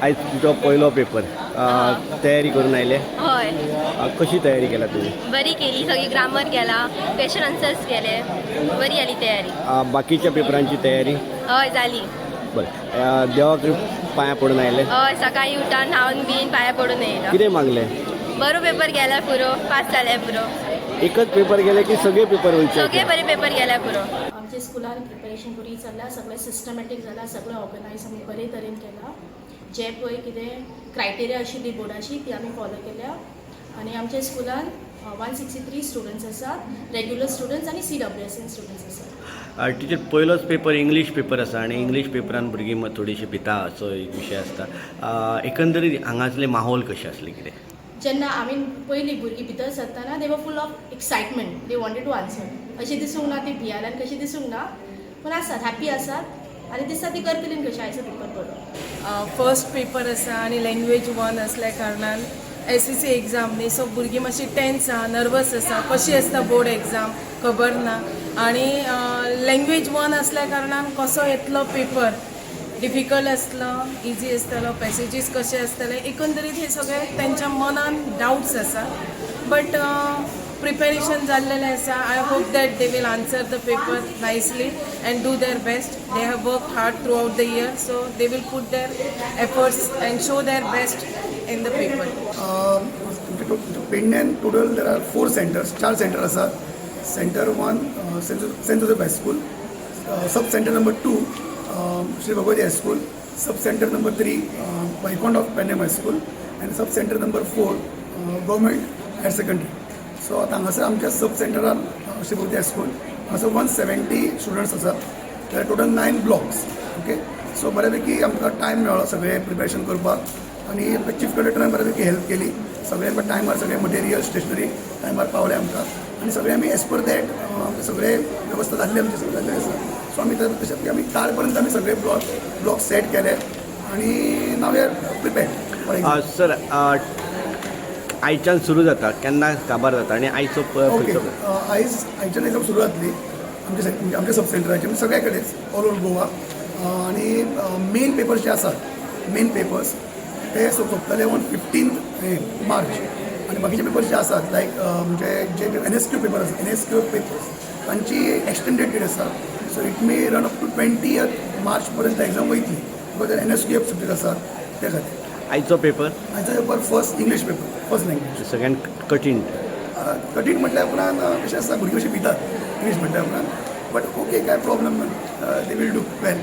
आयज तुजो पयलो पेपर तयारी करून आयले. हय कशी तयारी केला तुम्ही? बरी केली, सगळी ग्रामर केला, क्वेश्चन आन्सर्स केले, बरी जाली तयारी. बाकीच्या पेपरांची तयारी हय जाली. बरं देवाक पांया पडून आयले. हय सकाळी उठान न्हावन बीन पाया पडून येयला. कितें मागले? बरो पेपर गेला पुरो, पास जाले पुरो. एकच पेपर गेले की सगळे पेपर वयचे? सगळे बरे पेपर गेले पुरो. आमच्या स्कुलान प्रिपेरेशन बरी चल्ला, सगळें सिस्टमॅटीक जाला, सगळें ऑर्गनायज आमी बरे तरेन केला. जे पळय कितें क्रायटेरिया आशिल्ली बोर्डाची ती आमी फॉलो केल्या. आनी आमच्या स्कुलान 163 स्टुडंट्स आसात, रेग्युलर स्टुडंट्स आनी CWSN स्टुडंट्स आसात. टिचर पयलोच पेपर इंग्लीश पेपर आसा आनी इंग्लीश पेपरान भुरगीं थोडीशीं भिता असो एक विशय आसता. एकंदरीत हांगासले माहोल कशें आसलें कितें? जेन्ना आमी पयलीं भुरगीं भितर सरतना they were full of excitement, they wanted to answer. अशें दिसूंक ना ती भियाल्यान कशें दिसूंक ना, पूण आसात हॅप्पी आसात आनी दिसता ती करतलीं कशें आयचो पेपर पडलो. फर्स्ट पेपर आसा आनी लँग्वेज वन असल्या कारणान SSC एग्जाम न्ही, सो भुरगीं मातशी टेन्स आहा, नर्वस आसा, कशी आसता बोर्ड एग्जाम खबर ना. आनी लँग्वेज वन असल्या कारणान कसो येतलो पेपर, डिफिकल्ट आसलो, इजी आसतलो, पॅसेजीस कशे आसतले, एकंदरीत हे सगळे तेंच्या मनान डाउट्स आसा. बट प्रिपेरेशन जाल्लेलें आसा. I hope that they will answer the paper nicely and do their best. They have work hard throughout the year, so they will put their efforts and show their best in the paper. पेडण्यान total there are 4 centers, 4 centre आसात. Centre 1 saint Joseph high school, sub centre number 2 Shri Bhagwati high school, sub centre number 3 Vaikunth of Pernem high school आनी sub centre number 4 government higher secondary. So आतां हांगासर आमच्या sub सेंटरान Shri Bhagwati high school हांगासर 170 students आसात. तर टोटल 9 ब्लॉक्स. ओके, सो बऱ्यापैकी आमकां टायम मेळ्ळो सगळें प्रिपेरेशन करपाक आनी चीफ कलेक्टरान बऱ्यापैकी हेल्प केली. सगळे टायमार सगळे मटेरियल स्टेशनरी टायमार पावले आमकां आनी सगळे आमी एज पर दॅट आमचे सगळे वेवस्था जाल्ली आमची सगळे जाल्ले आसा. सो आमी तशें आमी काल पर्यंत आमी सगळे ब्लॉक सेट केले आनी now we R prepared. Sir आयच्यान सुरू जाता, केन्ना काबार जाता आनी आयचो ओके, आयच्यान एक्झाम सुरू जातली आमच्या सब सेंटराचे सगळे कडेन ऑल ओवर गोवा. आनी मेन पेपर्स जे आसात, मेन पेपर्स ते सोंपतले ऑन 15 मार्च. आनी बाकीचे पेपर्स जे आसात लायक म्हणजे जे NSQ पेपर आसा, NSQ पेपर्स तांची एक्सटेंडेड डेट आसा. So it may run up to 20th March पर्यंत एग्जाम वयतली. बिकॉज NSQ सब्जेक्ट आसात त्या खातीर. आयचो paper first English paper, first language. सगळ्यान कठीण म्हटल्या उपरांत कशें आसता भुरगीं अशीं भितात इंग्लीश म्हटल्या उपरांत. बट ओके, कांय प्रॉब्लम ना, दे वील डू वेल.